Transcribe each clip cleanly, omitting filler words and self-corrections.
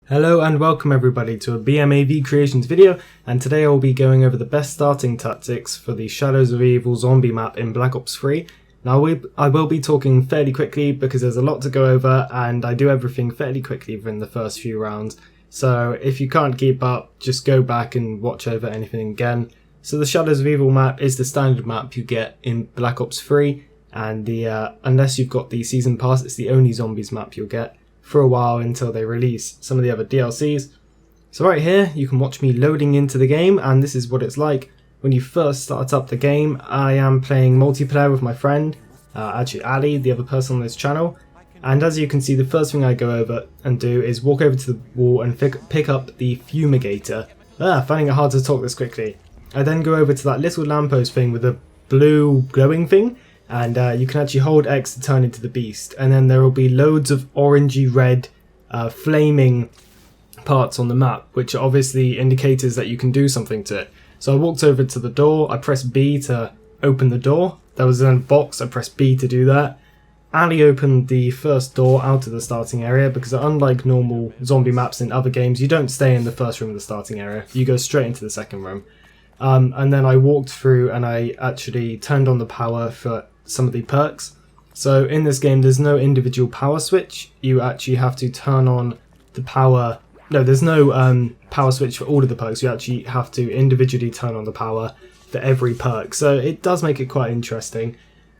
Hello and welcome everybody to a BMAVcreations video, and today I will be going over the best starting tactics for the Shadows of Evil zombie map in Black Ops 3. Now I will be talking fairly quickly because there's a lot to go over and I do everything fairly quickly within the first few rounds. So if you can't keep up, just go back and watch over anything again. So the Shadows of Evil map is the standard map you get in Black Ops 3, and unless you've got the season pass, it's the only zombies map you'll get for a while until they release some of the other DLCs. So right here you can watch me loading into the game, and this is what it's like when you first start up the game. I am playing multiplayer with my friend, actually Ali, the other person on this channel, and as you can see, the first thing I go over and do is walk over to the wall and pick up the fumigator. Finding it hard to talk this quickly. I then go over to that little lamppost thing with the blue glowing thing, and you can actually hold X to turn into the beast, and then there will be loads of orangey red flaming parts on the map, which are obviously indicators that you can do something to it. So I walked over to the door, I pressed B to open the door, there was a box, I pressed B to do that. Ali opened the first door out of the starting area because unlike normal zombie maps in other games, you don't stay in the first room of the starting area, you go straight into the second room. And then I walked through and I actually turned on the power for some of the perks. So in this game there's no individual power switch, you actually have to turn on the power. No, there's no power switch for all of the perks, you actually have to individually turn on the power for every perk. So it does make it quite interesting.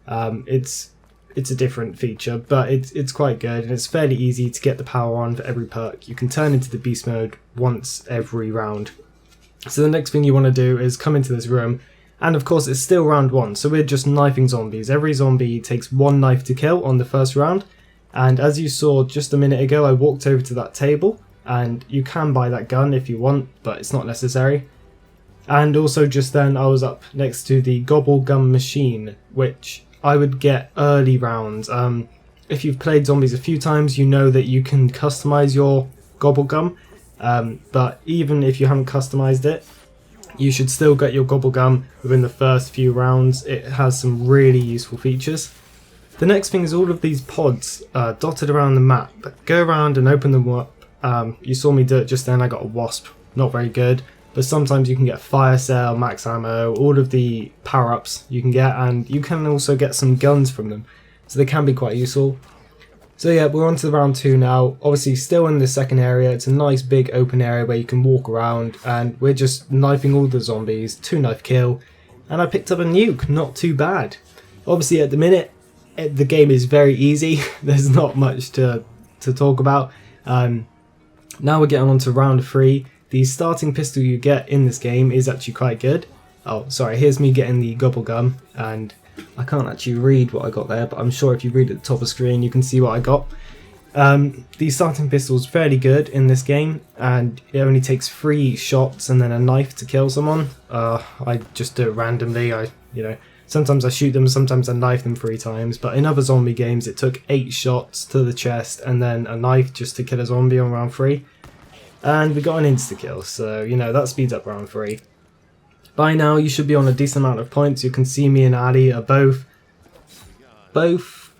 It's a different feature, but it's quite good, and it's fairly easy to get the power on for every perk. You can turn into the beast mode once every round. So the next thing you want to do is come into this room, and of course it's still round one, so we're just knifing zombies. Every zombie takes one knife to kill on the first round, and as you saw just a minute ago, I walked over to that table, and you can buy that gun if you want, but it's not necessary. And also just then I was up next to the gobble gum machine, which I would get early rounds. If you've played zombies a few times, you know that you can customize your gobble gum, but even if you haven't customized it, you should still get your gobble gum within the first few rounds. It has some really useful features. The next thing is all of these pods dotted around the map. Go around and open them up. You saw me do it just then, I got a wasp, not very good, but sometimes you can get fire cell, max ammo, all of the power-ups you can get, and you can also get some guns from them, so they can be quite useful. So yeah, we're on to round 2 now. Obviously still in the second area, it's a nice big open area where you can walk around, and we're just knifing all the zombies, 2-knife kill, and I picked up a nuke, not too bad. Obviously at the minute, the game is very easy, there's not much to talk about. Now we're getting on to round 3. The starting pistol you get in this game is actually quite good. Oh, sorry, here's me getting the gobble gum, and I can't actually read what I got there, but I'm sure if you read at the top of the screen you can see what I got. The starting pistol is fairly good in this game, and it only takes 3 shots and then a knife to kill someone. I just do it randomly. Sometimes I shoot them, sometimes I knife them 3 times, but in other zombie games it took 8 shots to the chest and then a knife just to kill a zombie on round 3. And we got an insta-kill, so that speeds up round 3. By now you should be on a decent amount of points. You can see me and Ali are both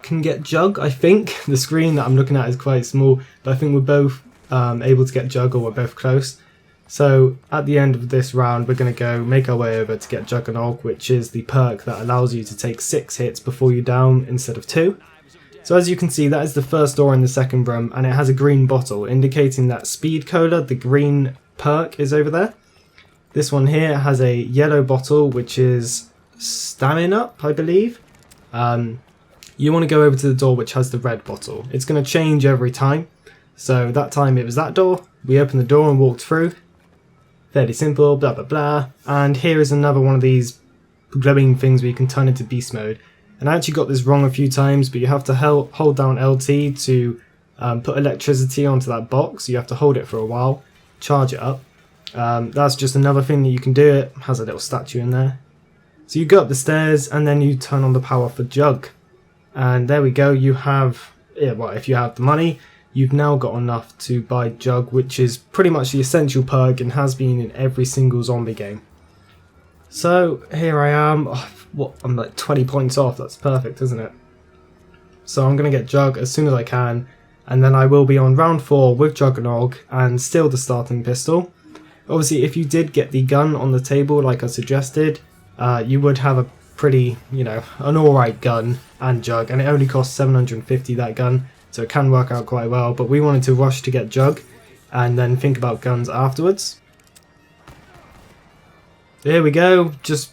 can get jug, I think. The screen that I'm looking at is quite small, but I think we're both able to get jug, or we're both close. So at the end of this round we're going to go make our way over to get Juggernog, which is the perk that allows you to take 6 hits before you down instead of 2. So as you can see, that is the first door in the second room, and it has a green bottle indicating that Speed Cola, the green perk, is over there. This one here has a yellow bottle, which is Stamina, I believe. You want to go over to the door which has the red bottle. It's going to change every time. So that time it was that door. We opened the door and walked through. Fairly simple, blah blah blah. And here is another one of these glowing things where you can turn into beast mode. And I actually got this wrong a few times, but you have to hold down LT to put electricity onto that box. You have to hold it for a while, charge it up. That's just another thing that you can do. It has a little statue in there. So you go up the stairs and then you turn on the power for Jug. And there we go, you have, if you have the money, you've now got enough to buy Jug, which is pretty much the essential perk and has been in every single zombie game. So here I am, I'm like 20 points off, that's perfect, isn't it? So I'm going to get Jug as soon as I can. and then I will be on round 4 with Juggernog and still the starting pistol. Obviously, if you did get the gun on the table like I suggested, you would have a pretty, an alright gun and Jug, and it only costs 750 that gun, so it can work out quite well, but we wanted to rush to get Jug and then think about guns afterwards. There we go, just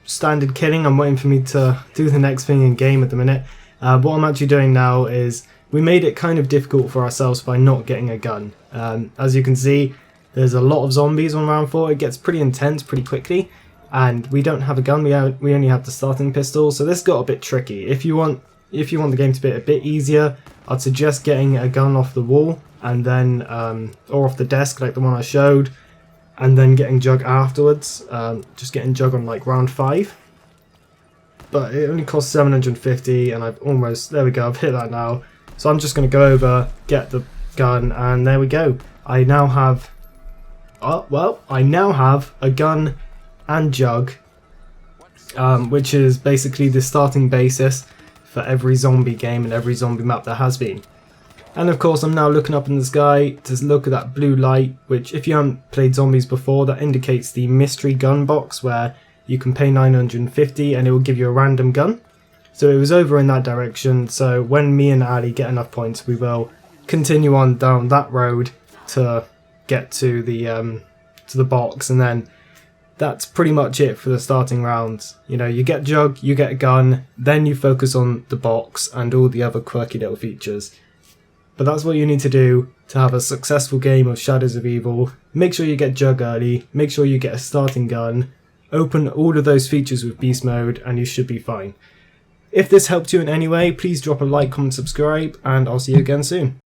standard killing. I'm waiting for me to do the next thing in game at the minute. What I'm actually doing now is we made it kind of difficult for ourselves by not getting a gun. As you can see, there's a lot of zombies on round 4. It gets pretty intense pretty quickly, and we don't have a gun. We only have the starting pistol, so this got a bit tricky. If you want the game to be a bit easier, I'd suggest getting a gun off the wall and then or off the desk like the one I showed, and then getting Jug afterwards. Just getting Jug on like round 5. But it only costs 750, and I've almost, there we go, I've hit that now. So I'm just going to go over, get the gun, and there we go. I now have, I now have a gun and Jug, which is basically the starting basis for every zombie game and every zombie map there has been. And of course I'm now looking up in the sky to look at that blue light, which if you haven't played zombies before, that indicates the mystery gun box where you can pay 950 and it will give you a random gun. So it was over in that direction, so when me and Ali get enough points, we will continue on down that road to get to the box, and then that's pretty much it for the starting rounds. You get Jug, you get a gun, then you focus on the box and all the other quirky little features. But that's what you need to do to have a successful game of Shadows of Evil. Make sure you get Jug early, make sure you get a starting gun, open all of those features with Beast Mode, and you should be fine. If this helped you in any way, please drop a like, comment, subscribe, and I'll see you again soon.